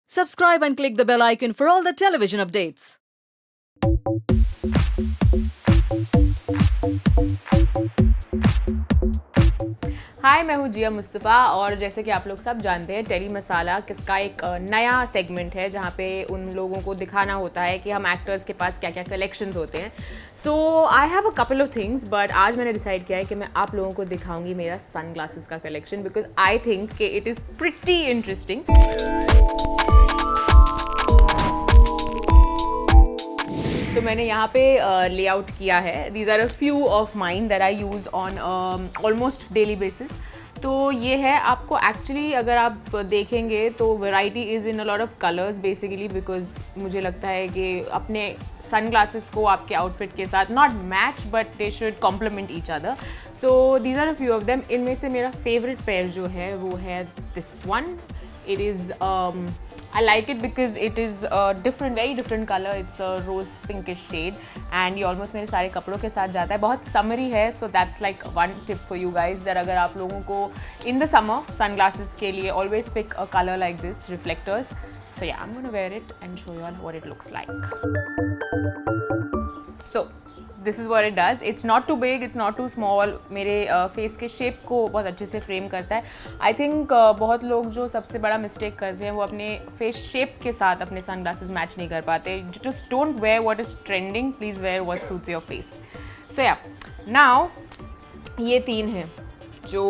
Subscribe and click the bell icon for all the television updates. हाय, मैं हूँ जिया मुस्तफ़ा और जैसे कि आप लोग सब जानते हैं टेली मसाला किसका एक नया सेगमेंट है जहाँ पे उन लोगों को दिखाना होता है कि हम एक्टर्स के पास क्या क्या कलेक्शंस होते हैं. So I have a couple of things but आज मैंने डिसाइड किया है कि मैं आप लोगों को दिखाऊंगी मेरा सन ग्लासेस का कलेक्शन बिकॉज आई थिंक कि इट इज़ प्रिटी इंटरेस्टिंग. तो मैंने यहाँ पे लेआउट किया है. These are a few of mine that I use on almost daily basis. तो ये है आपको एक्चुअली अगर आप देखेंगे तो variety is in a lot of colours basically because मुझे लगता है कि अपने सन ग्लासेस को आपके आउटफिट के साथ not match but they should complement each other. So these are a few of them. इनमें से मेरा फेवरेट पेयर जो है वो है this one. It is I like it because it is a different, very different color. It's a rose pinkish shade and ये almost मेरे सारे कपड़ों के साथ जाता है. बहुत summery है, so that's like one tip for you guys that अगर आप लोगों को in the summer sunglasses के लिए always pick a color like this, reflectors. So yeah, I'm gonna wear it and show you all what it looks like. So this is what it does. It's not too big, it's not too small. मेरे face के shape को बहुत अच्छे से frame करता है. I think बहुत लोग जो सबसे बड़ा मिस्टेक करते हैं वो अपने फेस शेप के साथ अपने सन ग्लासेस मैच नहीं कर पाते. Just don't wear what is trending, please wear what suits your face. So yeah now ये तीन हैं जो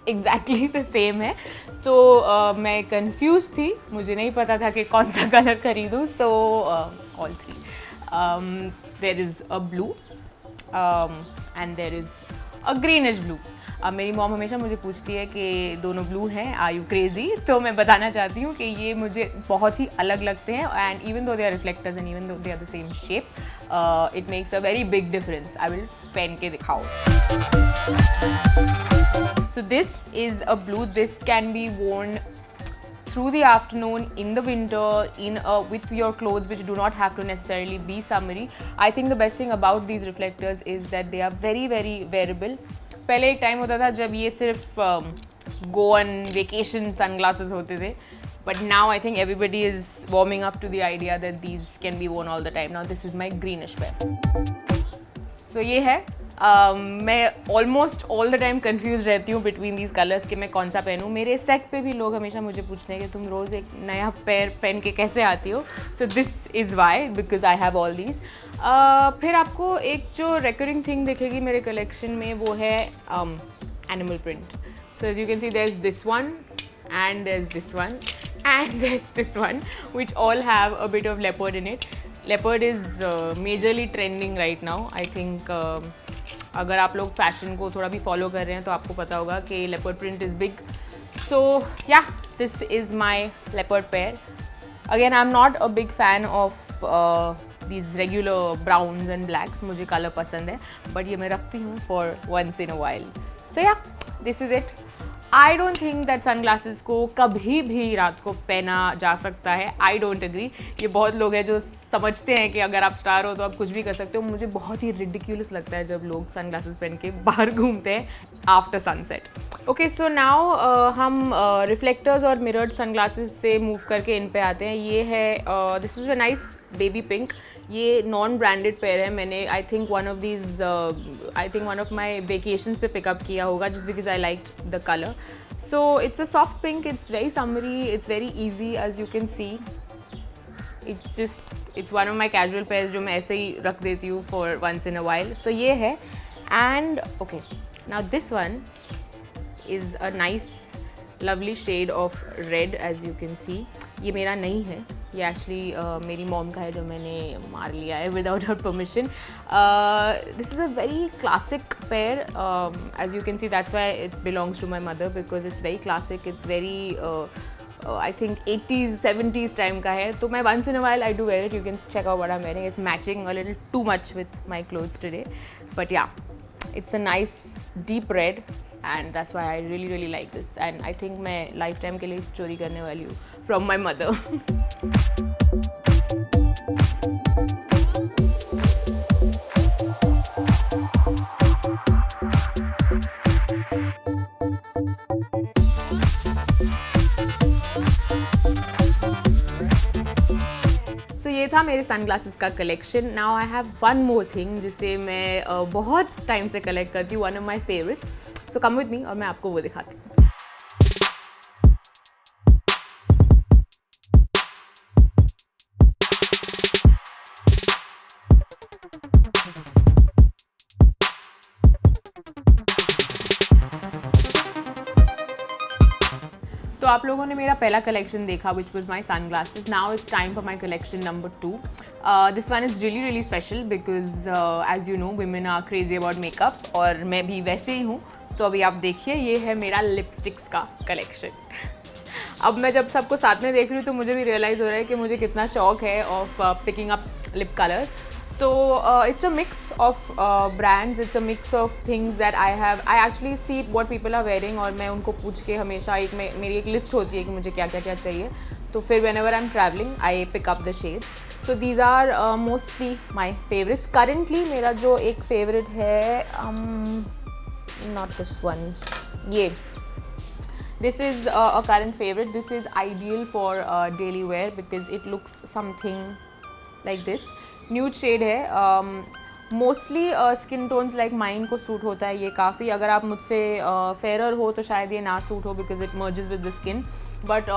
एग्जैक्टली द सेम है. तो मैं कंफ्यूज थी, मुझे नहीं पता था कि कौन सा कलर खरीदूँ. So all three. There is a blue and there is a greenish blue. अब मेरी मॉम हमेशा मुझे पूछती है कि दोनों ब्लू हैं, आर यू क्रेजी. तो मैं बताना चाहती हूँ कि ये मुझे बहुत ही अलग लगते हैं and even though they are reflectors and even though they are the same shape it makes a very big difference. I will पहन के दिखाओ. So this is a blue. This can be worn through the afternoon, in the winter, with your clothes which do not have to necessarily be summery. I think the best thing about these reflectors is that they are very very wearable. पहले एक time होता था जब ये सिर्फ go on vacation sunglasses होते थे. But now I think everybody is warming up to the idea that these can be worn all the time. Now this is my greenish pair. So ये है. मैं almost all the time confuse रहती हूँ between these colours कि मैं कौन सा पहनूँ. मेरे सेट पे भी लोग हमेशा मुझे पूछते हैं कि तुम रोज़ एक नया पेयर पहन के कैसे आती हो. So this is why because I have all these. फिर आपको एक जो रिकरिंग थिंग दिखेगी मेरे कलेक्शन में वो है animal print. So as you can see there is this one and there's this one and there's this one which all have a bit of leopard in it. Leopard is majorly trending right now. I think अगर आप लोग fashion को थोड़ा भी follow कर रहे हैं तो आपको पता होगा कि leopard print is big. So yeah this is my leopard pair. Again I am not a big fan of these regular browns and blacks. मुझे कलर पसंद है बट ये मैं रखती हूँ for once in a while. So yeah this is it. I don't think that sunglasses को कभी भी रात को पहना जा सकता है. I don't agree. ये बहुत लोग हैं जो समझते हैं कि अगर आप स्टार हो तो आप कुछ भी कर सकते हो. मुझे बहुत ही रिडिक्यूलस लगता है जब लोग सन ग्लासेस पहन के बाहर घूमते हैं after sunset. Okay so now हम रिफ्लेक्टर्स और मिरर्ड सन ग्लासेस से मूव करके इन पे आते हैं. ये है this is a nice baby pink. ये नॉन ब्रांडेड पेयर है. मैंने I think one of my vacations पे पिकअप किया होगा just because I like the colour. So it's a soft pink. It's very summery. It's very easy as you can see. It's one of my casual pairs जो मैं ऐसे ही रख देती हूँ for once in a while. So ये है. And okay now this one is a nice lovely shade of red as you can see. ये मेरा नहीं है, ये एक्चुअली मेरी मॉम का है जो मैंने मार लिया है without her permission. This is a very classic pair as you can see. That's why it belongs to my mother because it's very classic. It's very I think 80s 70s time का है. तो मैं once in a while I do wear it. You can check out what I am wearing. It's matching a little too much with my clothes today. But yeah it's a nice deep red and that's why I really really like this and I think मैं lifetime के लिए चोरी करने वाली हूँ from my mother. था मेरे sunglasses का collection. Now I have one more thing जिसे मैं बहुत टाइम से कलेक्ट करती हूँ, one of my favourites. So come with me और मैं आपको वो दिखाती हूँ. तो आप लोगों ने मेरा पहला कलेक्शन देखा which was my sun glasses. Now it's time for my collection number 2. This one is really really special because as you know women are crazy about makeup और मैं भी वैसे ही हूँ. तो अभी आप देखिए, ये है मेरा लिपस्टिक्स का कलेक्शन. अब मैं जब सबको साथ में देख रही हूँ तो मुझे भी रियलाइज़ हो रहा है कि मुझे कितना शौक है of picking up lip colours. So it's a mix of brands, it's a mix of things that I have. I actually see what people are wearing और मैं उनको पूछ के हमेशा मेरी एक लिस्ट होती है कि मुझे क्या क्या क्या चाहिए. तो फिर whenever I'm traveling, I pick up the shades. So these are mostly my favorites. Currently मेरा जो एक favorite है, not this one, ये. This is a current favorite. This is ideal for daily wear because it looks something like this. Nude shade है. Mostly skin tones like mine को suit होता है ये काफ़ी. अगर आप मुझसे फेरर हो तो शायद ये ना सूट हो because it merges with the skin. But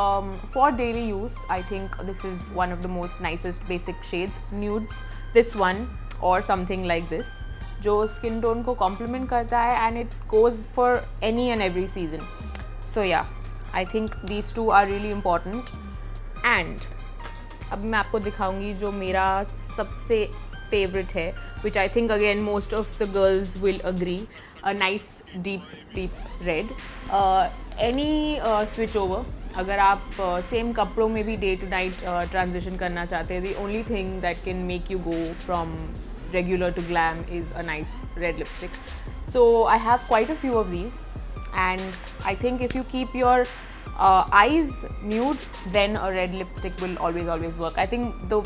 for daily use I think this is one of the most nicest basic shades. Nudes, this one और समथिंग लाइक दिस, जो स्किन टोन को complement करता है and it goes for any and every season. So yeah, I think these two are really important. And अब मैं आपको दिखाऊंगी जो मेरा सबसे फेवरेट है, which I think again most of the girls will agree. A nice deep red. Any switch over, अगर आप सेम कपड़ों में भी डे टू नाइट ट्रांजिशन करना चाहते हैं, the only thing that can make you go from regular to glam is a nice red lipstick. So I have quite a few of these and I think if you keep your eyes nude, then a red lipstick will always work. I think the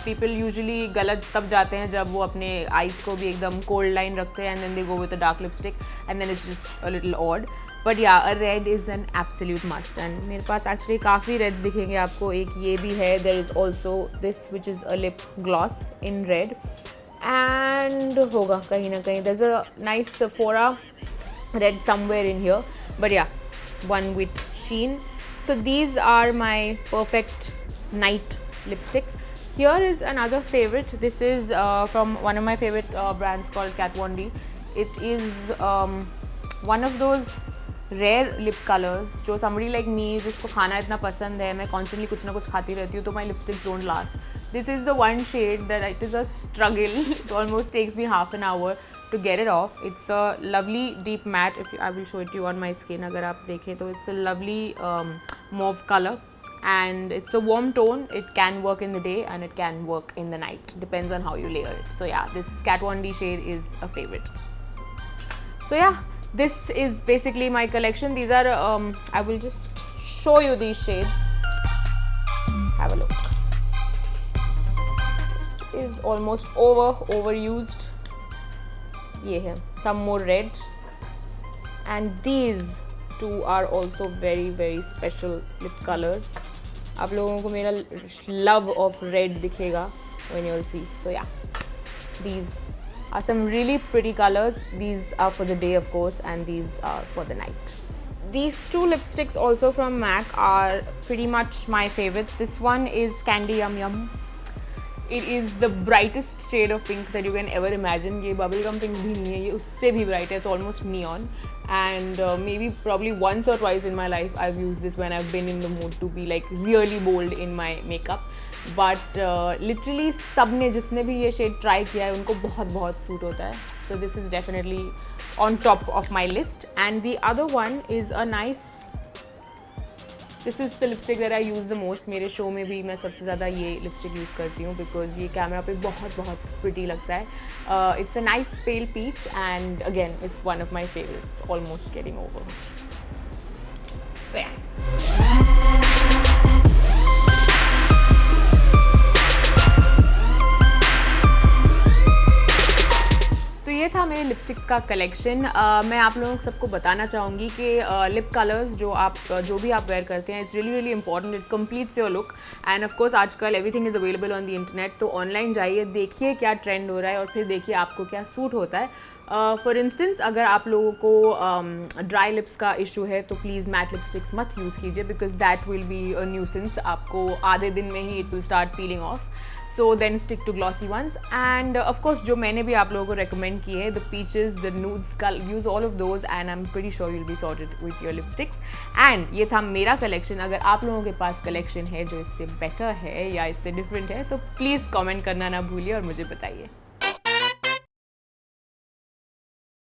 people usually गलत तब जाते हैं जब वो अपने eyes को भी एकदम cold line रखते हैं and then they go with a dark lipstick and then it's just a little odd. But yeah, a red is an absolute must. And मेरे पास actually काफ़ी reds दिखेंगे आपको. एक ये भी है. There is also this which is a lip gloss in red. And होगा कहीं ना कहीं. There's a nice Sephora red somewhere in here. But yeah, one with sheen. So these are my perfect night lipsticks. Here is another favorite. This is from one of my favorite brands called Kat Von D. It is one of those rare lip colors जो somebody like me जिसको खाना इतना पसंद है, मैं constantly कुछ ना कुछ खाती रहती हूँ, तो my lipsticks don't last. This is the one shade that it is a struggle. It almost takes me half an hour to get it off. It's a lovely deep matte. I will show it to you on my skin. अगर आप देखें तो it's a lovely mauve color and it's a warm tone. It can work in the day and it can work in the night. Depends on how you layer it. So yeah, this Kat Von D shade is a favorite. So yeah, this is basically my collection. These are I will just show you these shades. Have a look. This is almost overused. ये है some more red and these two are also very special lip colors. आप लोगों को मेरा love of red दिखेगा when you'll see. So yeah, these are some really pretty colors. These are for the day of course and these are for the night. These two lipsticks also from MAC are pretty much my favorites. This one is Candy Yum Yum. It is the brightest shade of pink that you can ever imagine. ये bubblegum pink भी नहीं है, ये उससे भी bright है. It's almost neon. And maybe probably once or twice in my life I've used this when I've been in the mood to be like really bold in my makeup. But literally सबने जिसने भी ये shade try किया है उनको बहुत suit होता है. So this is definitely on top of my list. And the other one is a nice. This is the lipstick that I use the most. मेरे शो में भी मैं सबसे ज़्यादा ये लिपस्टिक यूज़ करती हूँ बिकॉज ये कैमरा पे बहुत प्रिटी लगता है. It's a nice pale peach and again it's one of my favorites. Almost getting over. So yeah. तो ये था मेरे लिपस्टिक्स का कलेक्शन मैं आप लोगों को सबको बताना चाहूँगी कि लिप कलर्स जो भी आप वेयर करते हैं, it's really really important, it completes your look. And of course आजकल everything is available on the internet, तो ऑनलाइन जाइए, देखिए क्या ट्रेंड हो रहा है और फिर देखिए आपको क्या सूट होता है। फॉर इंस्टेंस अगर आप लोगों को ड्राई लिप्स का इशू है तो प्लीज़ मैट लिपस्टिक्स मत यूज़ कीजिए, because that will be a nuisance, आपको आधे दिन में ही it will start peeling off. So then stick to glossy ones. And of course जो मैंने भी आप लोगों को रेकमेंड किए हैं, the peaches, the nudes, use all of those and I am pretty sure you will be sorted with your lipsticks. And ये था मेरा कलेक्शन। अगर आप लोगों के पास कलेक्शन है जो इससे बेटर है या इससे डिफरेंट है तो प्लीज़ कमेंट करना ना भूलिए और मुझे बताइए।